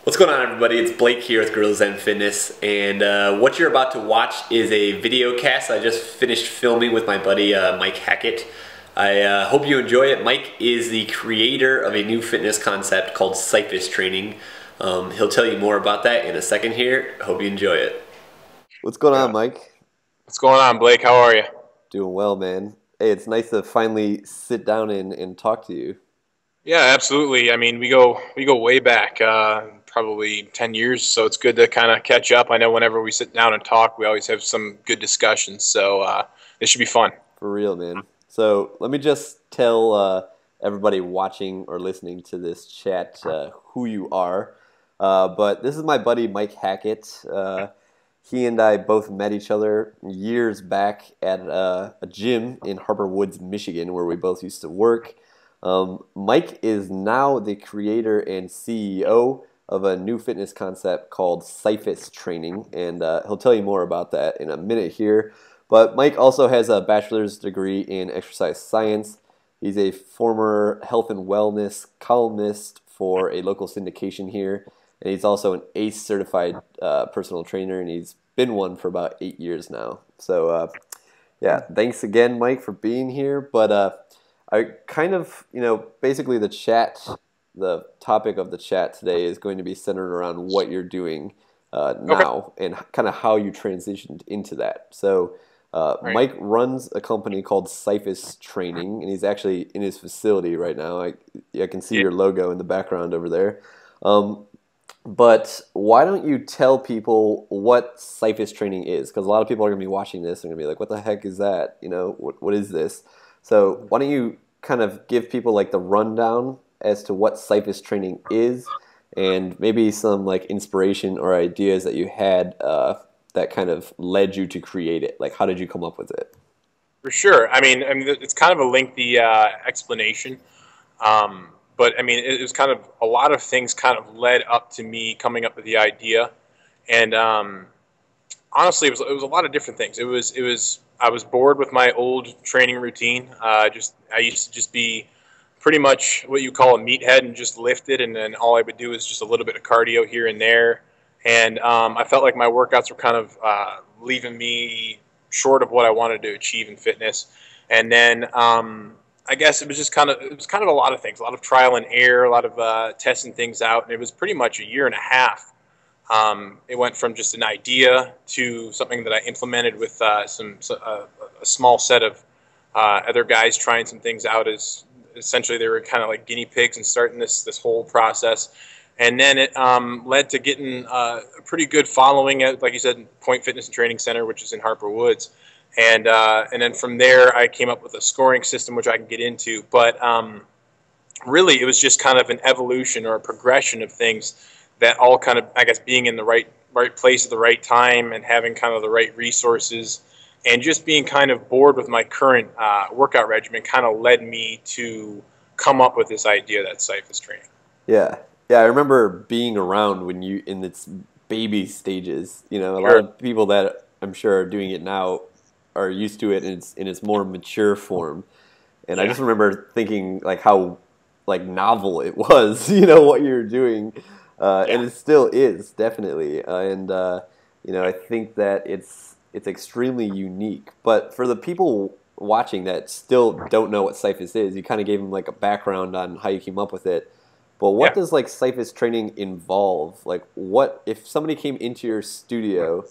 What's going on, everybody? It's Blake here with Gorilla Zen Fitness, and what you're about to watch is a video cast I just finished filming with my buddy Mike Hackett. I hope you enjoy it. Mike is the creator of a new fitness concept called Syphus training. He'll tell you more about that in a second here. Hope you enjoy it. What's going on, Mike? What's going on, Blake? How are you? Doing well, man. Hey, it's nice to finally sit down and talk to you. Yeah, absolutely. I mean, we go way back, probably 10 years, so it's good to kind of catch up. I know whenever we sit down and talk, we always have some good discussions, so this should be fun. For real, man. So let me just tell everybody watching or listening to this chat who you are. But this is my buddy Mike Hackett. He and I both met each other years back at a gym in Harbor Woods, Michigan, where we both used to work. Mike is now the creator and CEO of a new fitness concept called Syphus Training, and he'll tell you more about that in a minute here. But Mike also has a bachelor's degree in exercise science. He's a former health and wellness columnist for a local syndication here, and he's also an ACE certified personal trainer, and he's been one for about 8 years now. So yeah, thanks again, Mike, for being here. But I kind of, basically the topic of the chat today is going to be centered around what you're doing now and kind of how you transitioned into that. So Right. Mike runs a company called Syphus Training, and he's actually in his facility right now. I can see your logo in the background over there. But why don't you tell people what Syphus Training is? Because a lot of people are going to be watching this and going to be like, what the heck is that? What is this? So why don't you kind of give people like the rundown as to what Syphus Training is, and maybe some like inspiration or ideas that you had that kind of led you to create it. Like, how did you come up with it? For sure. I mean, it's kind of a lengthy explanation, but I mean, it was kind of a lot of things kind of led up to me coming up with the idea, and honestly, it was a lot of different things. I was bored with my old training routine. I used to just be pretty much what you call a meathead and just lift it, and then all I would do is just a little bit of cardio here and there. And I felt like my workouts were kind of leaving me short of what I wanted to achieve in fitness. And then I guess it was kind of a lot of things, a lot of trial and error, a lot of testing things out, and it was pretty much a year and a half. It went from just an idea to something that I implemented with a small set of other guys trying some things out. As essentially they were kind of like guinea pigs and starting this whole process. And then it led to getting a pretty good following at, like you said, Point Fitness and Training Center, which is in Harper Woods. And then from there, I came up with a scoring system, which I can get into. But really, it was just kind of an evolution or a progression of things that all kind of, I guess, being in the right place at the right time and having kind of the right resources and just being kind of bored with my current workout regimen kind of led me to come up with this idea that Syphus Training. Yeah. Yeah, I remember being around when you in its baby stages. A lot of people that I'm sure are doing it now are used to it in its more mature form. And I just remember thinking like how like novel it was, what you're doing. And it still is, definitely. I think that it's extremely unique. But for the people watching that still don't know what Syphus is, you kind of gave them like a background on how you came up with it. But what does like Syphus training involve? Like, what if somebody came into your studio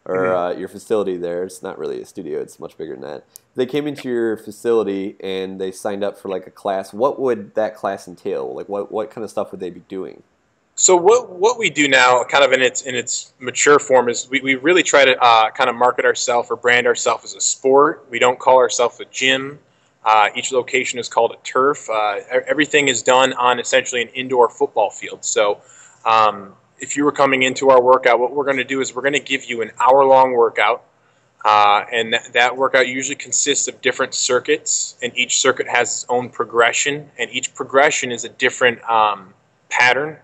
or your facility there? It's not really a studio; it's much bigger than that. If they came into your facility and they signed up for like a class, what would that class entail? Like, what kind of stuff would they be doing? So what we do now, kind of in its mature form, is we really try to kind of market ourselves or brand ourselves as a sport. We don't call ourselves a gym. Each location is called a turf. Everything is done on essentially an indoor football field. So if you were coming into our workout, what we're going to do is we're going to give you an hour-long workout. And that workout usually consists of different circuits, and each circuit has its own progression, and each progression is a different pattern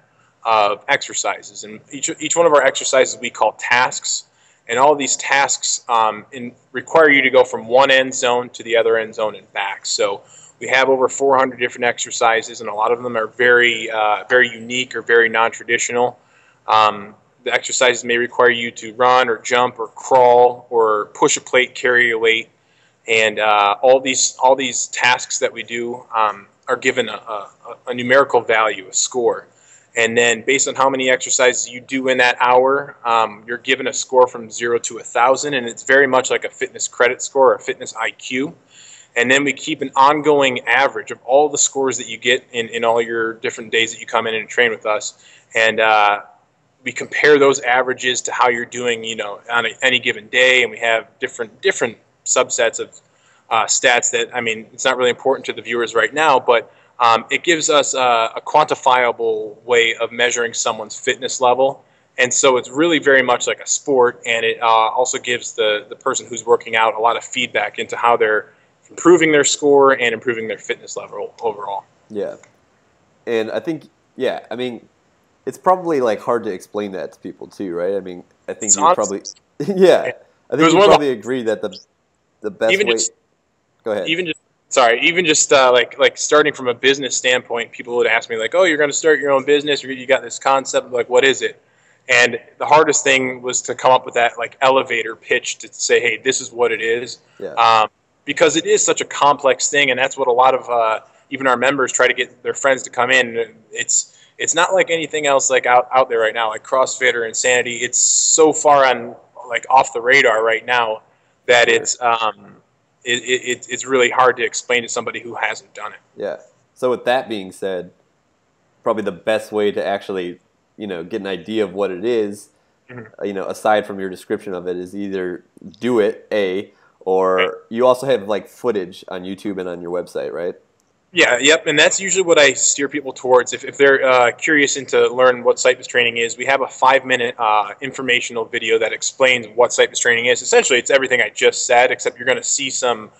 of exercises. And each one of our exercises we call tasks. And all of these tasks require you to go from one end zone to the other end zone and back. So we have over 400 different exercises, and a lot of them are very, very unique or very non-traditional. The exercises may require you to run or jump or crawl or push a plate, carry a weight, and all these tasks that we do are given a numerical value, a score. And then based on how many exercises you do in that hour, you're given a score from 0 to 1,000, and it's very much like a fitness credit score or a fitness IQ. And then we keep an ongoing average of all the scores that you get in all your different days that you come in and train with us. And we compare those averages to how you're doing, on any given day. And we have different subsets of stats that, I mean, it's not really important to the viewers right now, but it gives us a quantifiable way of measuring someone's fitness level. And so it's really very much like a sport, and it also gives the person who's working out a lot of feedback into how they're improving their score and improving their fitness level overall. Yeah. And I think, yeah, I mean, it's probably like hard to explain that to people too, right? I mean, I think you probably, yeah, I think you probably agree that the best way. Go ahead. Even just like starting from a business standpoint, people would ask me like, "Oh, you're going to start your own business? You got this concept? Like, what is it?" And the hardest thing was to come up with that like elevator pitch to say, "Hey, this is what it is." Yeah. Because it is such a complex thing, and that's what a lot of even our members try to get their friends to come in. It's not like anything else like out there right now, like CrossFit or Insanity. It's so far on like off the radar right now that it's really hard to explain to somebody who hasn't done it. Yeah. So with that being said, probably the best way to actually, get an idea of what it is, aside from your description of it, is either do it, or right. You also have like footage on YouTube and on your website, right? Yeah, yep, and that's usually what I steer people towards. If they're curious into learn what Syphus training is, we have a 5-minute informational video that explains what Syphus training is. Essentially, it's everything I just said, except you're going to see some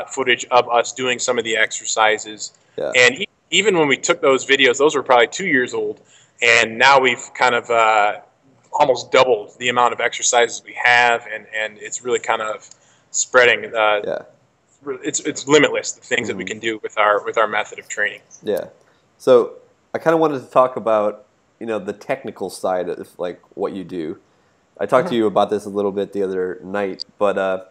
footage of us doing some of the exercises. Yeah. And even when we took those videos, those were probably 2 years old, and now we've kind of almost doubled the amount of exercises we have, and it's really kind of spreading. Yeah. It's limitless, the things that we can do with our method of training. Yeah. So I kind of wanted to talk about the technical side of like what you do. I talked to you about this a little bit the other night, but a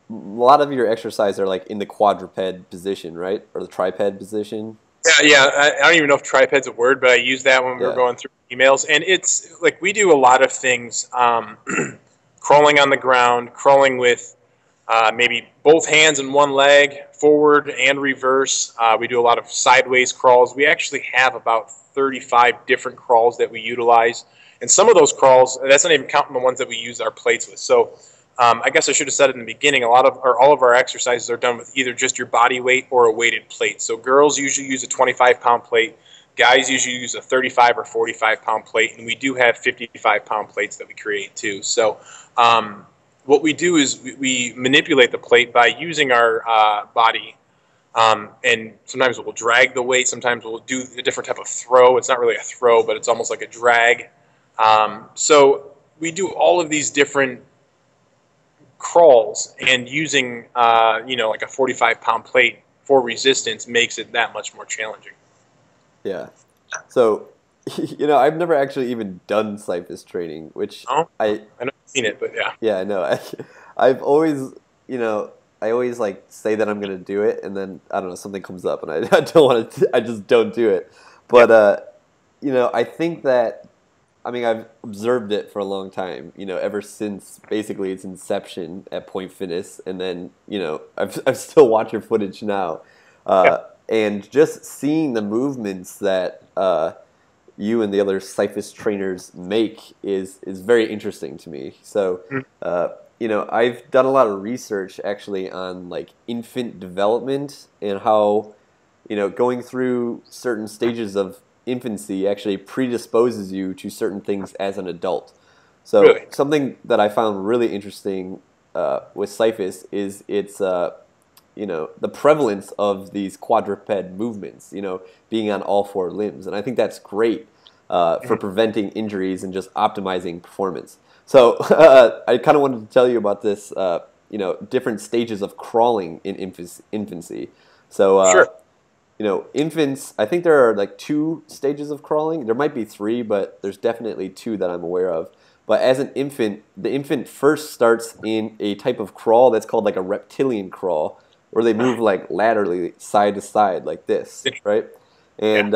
lot of your exercises are like in the quadruped position, right, or the triped position. Yeah. I don't even know if triped's a word, but I use that when we were going through emails, and it's like we do a lot of things, crawling on the ground, crawling with maybe both hands and one leg, forward and reverse. We do a lot of sideways crawls. We actually have about 35 different crawls that we utilize. And some of those crawls, that's not even counting the ones that we use our plates with. So I guess I should have said it in the beginning, all of our exercises are done with either just your body weight or a weighted plate. So girls usually use a 25-pound plate. Guys usually use a 35 or 45-pound plate. And we do have 55-pound plates that we create too. So what we do is we manipulate the plate by using our body, and sometimes we'll drag the weight, sometimes we'll do a different type of throw. It's not really a throw, but it's almost like a drag. So we do all of these different crawls, and using like a 45-pound plate for resistance makes it that much more challenging. Yeah. So I've never actually even done Syphus training, which I know I've seen it, but yeah. Yeah, I know. I've always, I always like say that I'm going to do it, and then I don't know, something comes up, and I don't want to. I just don't do it. But I think that, I mean, I've observed it for a long time. Ever since basically its inception at Point Fitness, and then I've still watched your footage now, and just seeing the movements that you and the other Syphus trainers make is very interesting to me. So, I've done a lot of research actually on like infant development and how, going through certain stages of infancy actually predisposes you to certain things as an adult. So really? Something that I found really interesting with Syphus is its the prevalence of these quadruped movements, being on all four limbs. And I think that's great for preventing injuries and just optimizing performance. So I kind of wanted to tell you about this, different stages of crawling in infancy. So sure. infants, I think there are like 2 stages of crawling. There might be 3, but there's definitely 2 that I'm aware of. But as an infant, the infant first starts in a type of crawl that's called like a reptilian crawl, where they move like laterally side to side like this, right? And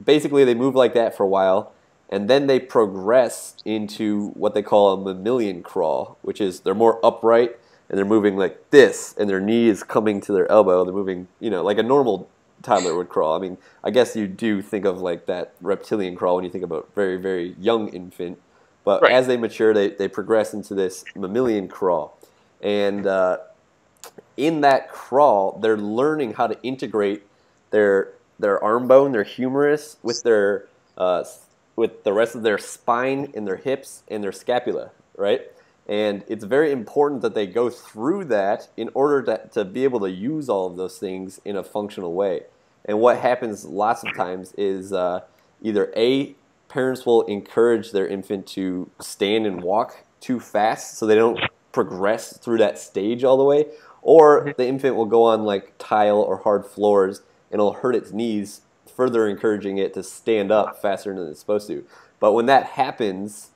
basically they move like that for a while, and then they progress into what they call a mammalian crawl, which is they're more upright and they're moving like this, and their knee is coming to their elbow. They're moving, like a normal toddler would crawl. I mean, I guess you do think of like that reptilian crawl when you think about very, very young infant. But as they mature, they progress into this mammalian crawl. And in that crawl, they're learning how to integrate their arm bone, their humerus, with the rest of their spine and their hips and their scapula, right? And it's very important that they go through that in order to be able to use all of those things in a functional way. And what happens lots of times is either A, parents will encourage their infant to stand and walk too fast so they don't progress through that stage all the way, or the infant will go on like tile or hard floors and it'll hurt its knees, further encouraging it to stand up faster than it's supposed to. But when that happens,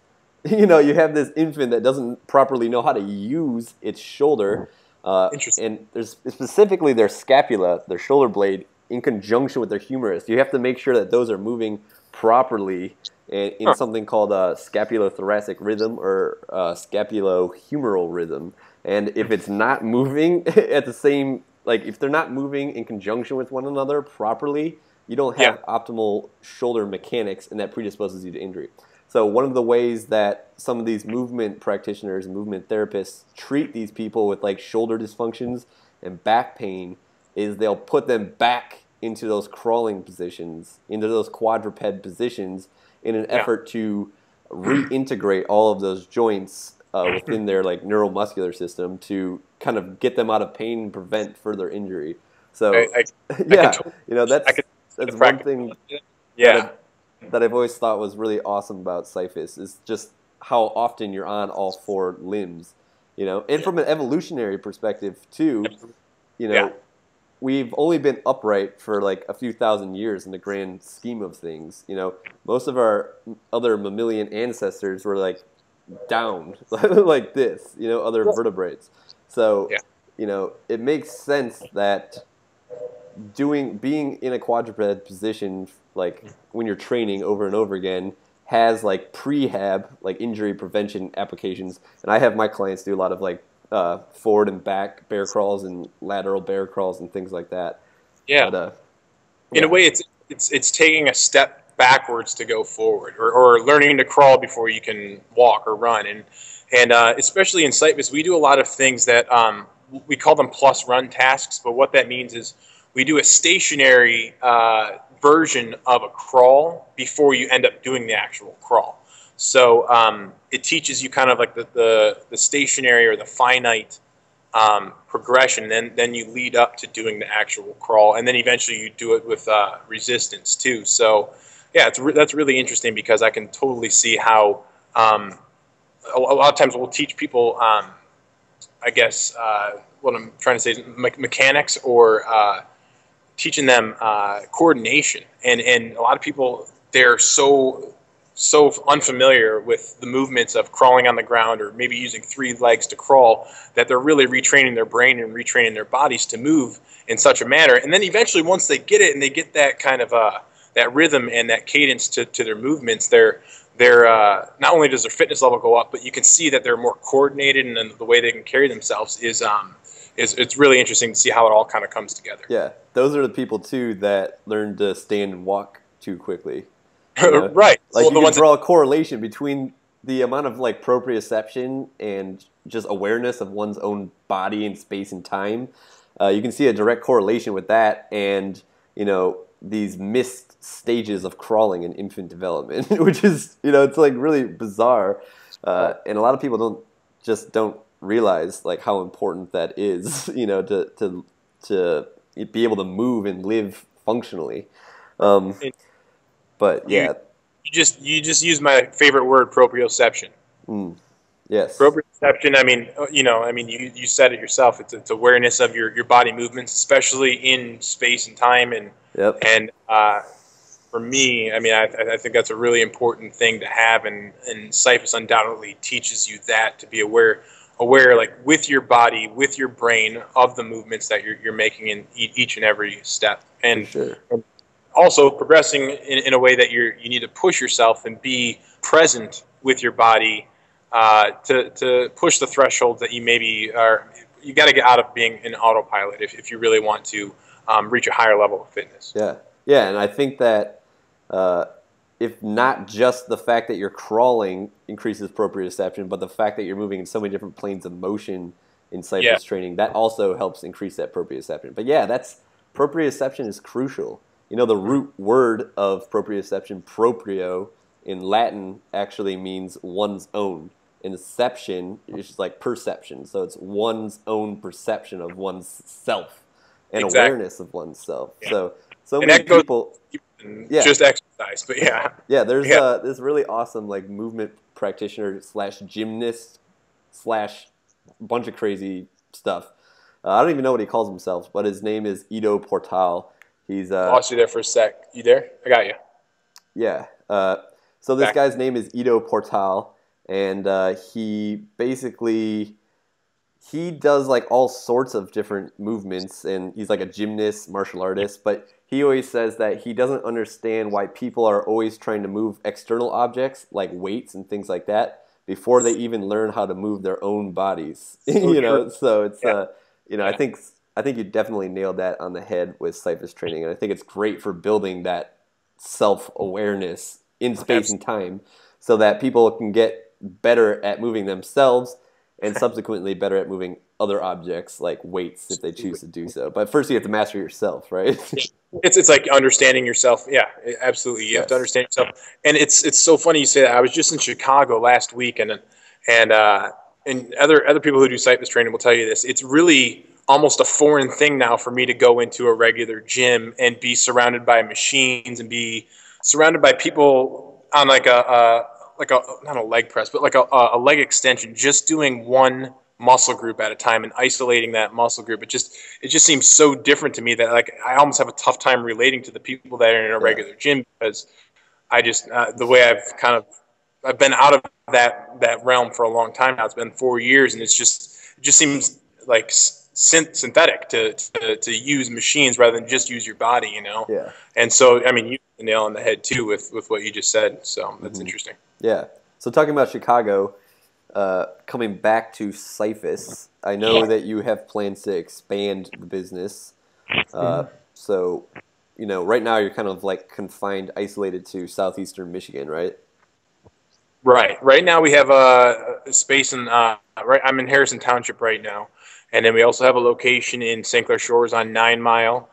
you have this infant that doesn't properly know how to use its shoulder, and there's specifically their scapula, their shoulder blade, in conjunction with their humerus. You have to make sure that those are moving properly in something called a scapulothoracic rhythm or scapulohumeral rhythm. And if it's not moving at the same, like if they're not moving in conjunction with one another properly, you don't have optimal shoulder mechanics, and that predisposes you to injury. So one of the ways that some of these movement practitioners and movement therapists treat these people with like shoulder dysfunctions and back pain is they'll put them back into those crawling positions, into those quadruped positions, in an effort to reintegrate all of those joints within their like neuromuscular system to kind of get them out of pain and prevent further injury. So that's one thing that I've always thought was really awesome about Syphus is just how often you're on all 4 limbs, and from an evolutionary perspective too, we've only been upright for like a few thousand years in the grand scheme of things. Most of our other mammalian ancestors were like down like this, other vertebrates. So, it makes sense that being in a quadruped position, like when you're training over and over again, has like prehab, like injury prevention applications. And I have my clients do a lot of like forward and back bear crawls and lateral bear crawls and things like that. But, in a way, it's taking a step backwards to go forward, or learning to crawl before you can walk or run. And especially in Syphus, we do a lot of things that we call them plus run tasks. But what that means is we do a stationary version of a crawl before you end up doing the actual crawl. So it teaches you kind of like the stationary or the finite progression, then you lead up to doing the actual crawl, and then eventually you do it with resistance too. So that's really interesting, because I can totally see how a lot of times we'll teach people, I guess what I'm trying to say is mechanics, or teaching them coordination, and a lot of people, they're so unfamiliar with the movements of crawling on the ground, or maybe using 3 legs to crawl, that they're really retraining their brain and retraining their bodies to move in such a manner. And then eventually, once they get it and they get that kind of that rhythm and that cadence to their movements, they're not only does their fitness level go up, but you can see that they're more coordinated, and then the way they can carry themselves is it's really interesting to see how it all kind of comes together. Yeah, those are the people too that learn to stand and walk too quickly. Right. Like you can draw a correlation between the amount of like proprioception and just awareness of one's own body and space and time. You can see a direct correlation with that and, these missed stages of crawling in infant development, which is, it's like really bizarre. And a lot of people don't realize like how important that is, to be able to move and live functionally. But yeah, you just used my favorite word, proprioception. Yes. Proprioception, I mean, you said it yourself. It's awareness of your body movements, especially in space and time. Yep. And for me, I mean, I think that's a really important thing to have. And Syphus undoubtedly teaches you that, to be aware, like with your body, with your brain, of the movements that you're making in each and every step. And, For sure. and also progressing in a way that you need to push yourself and be present with your body, to push the thresholds that you maybe are. You got to get out of being an autopilot if you really want to reach a higher level of fitness. Yeah. Yeah, and I think that if not just the fact that you're crawling increases proprioception, but the fact that you're moving in so many different planes of motion in Syphus training, that also helps increase that proprioception. But yeah, proprioception is crucial. You know, the root word of proprioception, proprio, in Latin actually means one's own. Inception is just like perception. So it's one's own perception of one's self and awareness of one's self. Yeah. So many people... Just exercise, but yeah. Yeah, there's this really awesome like movement practitioner / gymnast / bunch of crazy stuff. I don't even know what he calls himself, but his name is Ido Portal. He's lost you there for a sec. You there? I got you. Yeah. So this guy's name is Ido Portal, and he basically does like all sorts of different movements, and he's like a gymnast, martial artist, but he always says that he doesn't understand why people are always trying to move external objects like weights and things like that before they even learn how to move their own bodies. You know, so it's I think you definitely nailed that on the head with Syphus training, and I think it's great for building that self-awareness in space and time so that people can get better at moving themselves and subsequently better at moving other objects like weights if they choose to do so. But first you have to master yourself, right? It's like understanding yourself. Yeah, absolutely. You have to understand yourself. And it's so funny you say that. I was just in Chicago last week, and other people who do Syphus training will tell you this. It's really almost a foreign thing now for me to go into a regular gym and be surrounded by machines and be surrounded by people on like a not a leg press, but like a leg extension, just doing one muscle group at a time and isolating that muscle group. It just seems so different to me that like I almost have a tough time relating to the people that are in a regular gym, because I just the way I've been out of that realm for a long time now. It's been 4 years, and it just seems like synthetic to use machines rather than just use your body, you know. Yeah. And so I mean, you hit the nail on the head too with what you just said. So that's interesting. Yeah. So talking about Chicago, coming back to Syphus, I know that you have plans to expand the business. So, you know, right now you're kind of like confined, isolated to southeastern Michigan, right? Right. Right now we have a space in I'm in Harrison Township right now, and then we also have a location in St. Clair Shores on 9 Mile.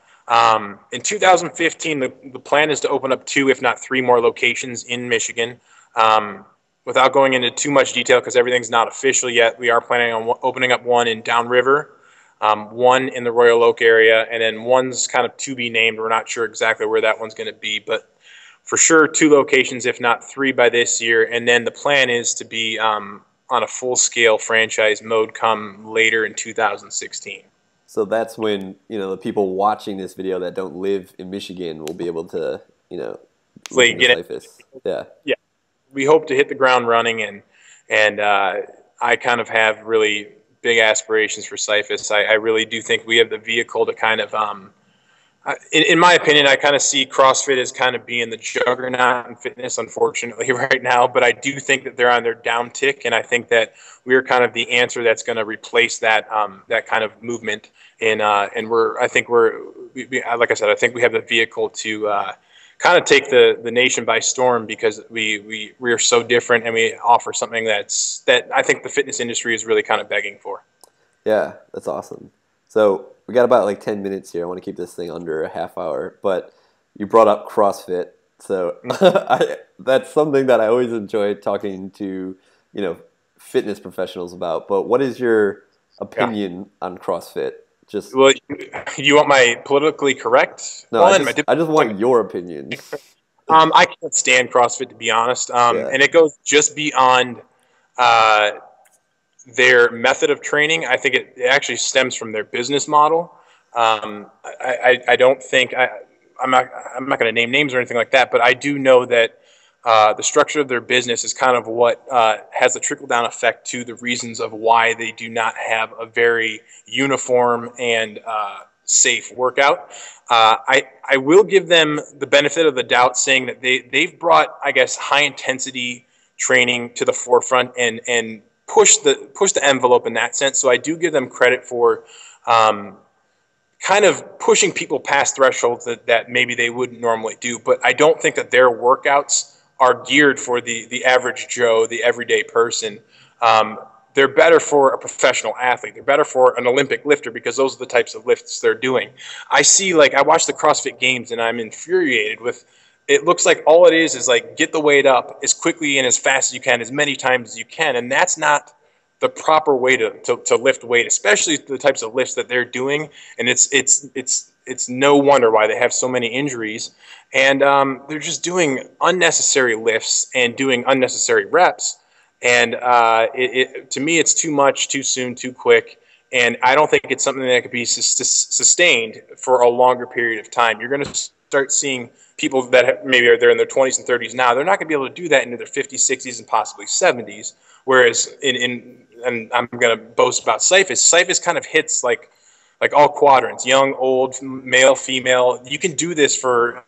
In 2015, the plan is to open up 2, if not 3 more locations in Michigan. Without going into too much detail, because everything's not official yet, we are planning on opening up one in Downriver, one in the Royal Oak area, and then one's kind of to be named. We're not sure exactly where that one's going to be, but for sure 2 locations, if not 3 by this year. And then the plan is to be on a full-scale franchise mode come later in 2016. So that's when, you know, the people watching this video that don't live in Michigan will be able to, you know, get it. Yeah. Yeah. We hope to hit the ground running, and I kind of have really big aspirations for Syphus. I really do think we have the vehicle to kind of, in my opinion, I kind of see CrossFit as kind of being the juggernaut in fitness, unfortunately, right now. But I do think that they're on their downtick, and I think that we're kind of the answer that's going to replace that that kind of movement. And like I said, I think we have the vehicle to kind of take the nation by storm, because we are so different, and we offer something that I think the fitness industry is really kind of begging for. Yeah, that's awesome. So we got about like 10 minutes here. I want to keep this thing under a half hour, but you brought up CrossFit. So that's something that I always enjoy talking to, you know, fitness professionals about. But what is your opinion on CrossFit? Well, you want my politically correct? No, I just want your opinion. I can't stand CrossFit, to be honest. And it goes just beyond their method of training. I think it actually stems from their business model. I don't think I'm not going to name names or anything like that, but I do know that the structure of their business is kind of what has a trickle-down effect to the reasons of why they do not have a very uniform and safe workout. I will give them the benefit of the doubt, saying that they've brought, I guess, high-intensity training to the forefront and push the envelope in that sense. So I do give them credit for kind of pushing people past thresholds that maybe they wouldn't normally do. But I don't think that their workouts are geared for the average Joe, the everyday person. They're better for a professional athlete. They're better for an Olympic lifter because those are the types of lifts they're doing. I watch the CrossFit Games and I'm infuriated with, it looks like all it is like get the weight up as quickly and as fast as you can, as many times as you can. And that's not the proper way to lift weight, especially the types of lifts that they're doing. And it's no wonder why they have so many injuries. And they're just doing unnecessary lifts and doing unnecessary reps. And to me, it's too much, too soon, too quick. And I don't think it's something that could be sustained for a longer period of time. You're going to start seeing people that maybe they're in their 20s and 30s now. They're not going to be able to do that into their 50s, 60s, and possibly 70s. Whereas and I'm going to boast about Syphus. Syphus kind of hits like all quadrants, young, old, male, female. You can do this for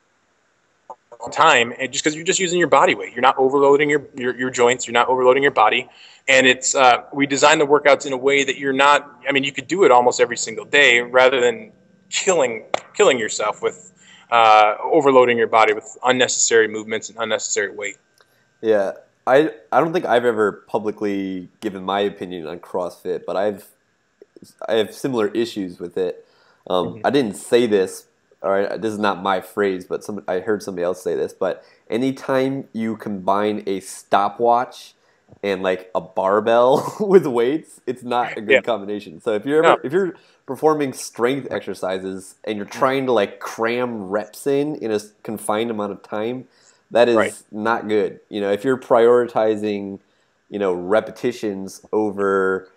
time, and just because you're just using your body weight, you're not overloading your joints, you're not overloading your body. And it's we design the workouts in a way that you're not, I mean, you could do it almost every single day rather than killing yourself with overloading your body with unnecessary movements and unnecessary weight. Yeah, I don't think I've ever publicly given my opinion on CrossFit, but I have similar issues with it. I didn't say this, all right, this is not my phrase, but I heard somebody else say this, but anytime you combine a stopwatch and like a barbell with weights, it's not a good combination. So if you're performing strength exercises and you're trying to like cram reps in a confined amount of time, that is not good. You know, if you're prioritizing, repetitions over,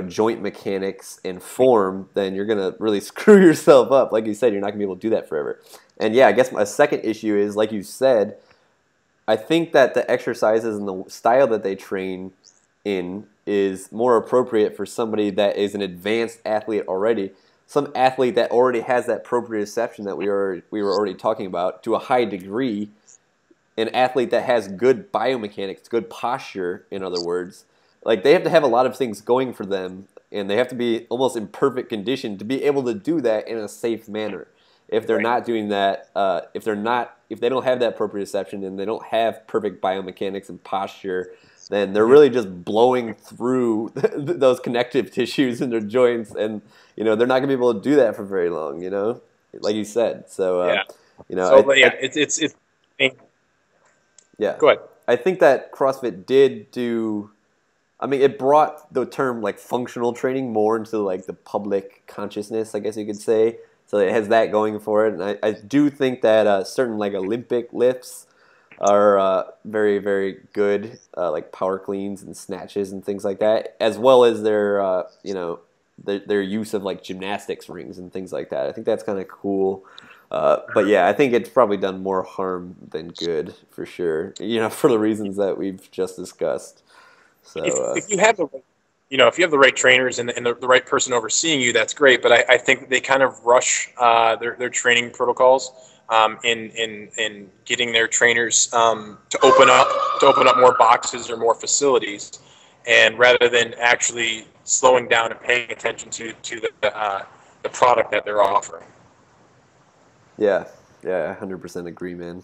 joint mechanics and form, then you're going to really screw yourself up. Like you said, you're not going to be able to do that forever. And yeah, I guess my second issue is, like you said, I think that the exercises and the style that they train in is more appropriate for somebody that is an advanced athlete already. Some athlete that already has that proprioception that we were already talking about to a high degree, an athlete that has good biomechanics, good posture, in other words. Like, they have to have a lot of things going for them, and they have to be almost in perfect condition to be able to do that in a safe manner. If they're not doing that, if they don't have that proprioception and they don't have perfect biomechanics and posture, then they're really just blowing through those connective tissues in their joints, and they're not gonna be able to do that for very long. Like you said. So yeah. Go ahead. I think that CrossFit did do. I mean, it brought the term like functional training more into like the public consciousness, I guess you could say. So it has that going for it, and I do think that certain like Olympic lifts are very, very good, like power cleans and snatches and things like that, as well as their their use of like gymnastics rings and things like that. I think that's kind of cool. But yeah, I think it's probably done more harm than good for sure. For the reasons that we've just discussed. So if you have the right trainers and the right person overseeing you, that's great. But I think they kind of rush their training protocols in getting their trainers to open up more boxes or more facilities, and rather than actually slowing down and paying attention to the product that they're offering. Yeah, 100% agree, man.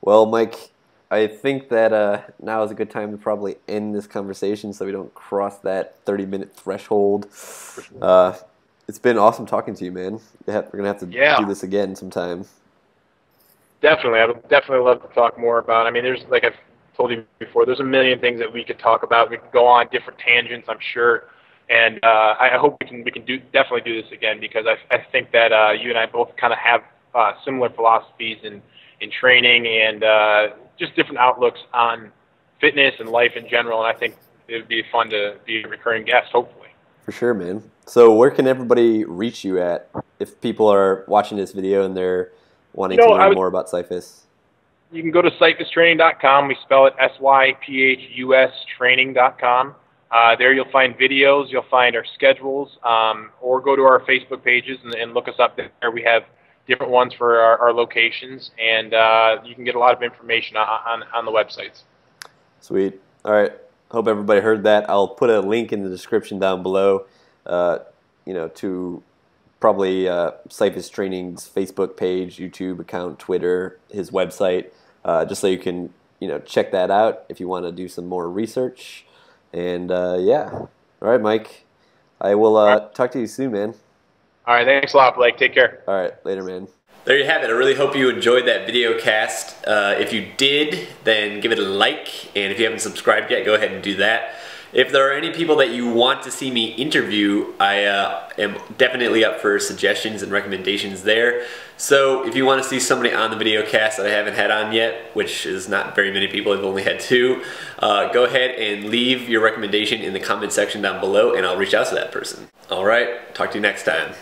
Well, Mike, I think that now is a good time to probably end this conversation so we don't cross that 30-minute threshold. It's been awesome talking to you, man. We're going to have to do this again sometime. Definitely. I would definitely love to talk more about it. I mean, there's, like I've told you before, there's a million things that we could talk about. We could go on different tangents, I'm sure. And I hope we can definitely do this again, because I think that you and I both kind of have similar philosophies in training and just different outlooks on fitness and life in general. And I think would be fun to be a recurring guest, hopefully. For sure, man. So where can everybody reach you at if people are watching this video and they're wanting to learn more about Syphus? You can go to syphustraining.com. We spell it SYPHUS training.com. There you'll find videos, you'll find our schedules, or go to our Facebook pages and look us up there. We have different ones for our locations, and you can get a lot of information on the websites. Sweet. All right. Hope everybody heard that. I'll put a link in the description down below, to probably Syphus Training's Facebook page, YouTube account, Twitter, his website, just so you can, check that out if you want to do some more research. And yeah. All right, Mike. I will talk to you soon, man. All right. Thanks a lot, Blake. Take care. All right. Later, man. There you have it. I really hope you enjoyed that video cast. If you did, then give it a like, and if you haven't subscribed yet, go ahead and do that. If there are any people that you want to see me interview, I am definitely up for suggestions and recommendations there. So if you want to see somebody on the video cast that I haven't had on yet, which is not very many people, I've only had 2, go ahead and leave your recommendation in the comment section down below, and I'll reach out to that person. All right, talk to you next time.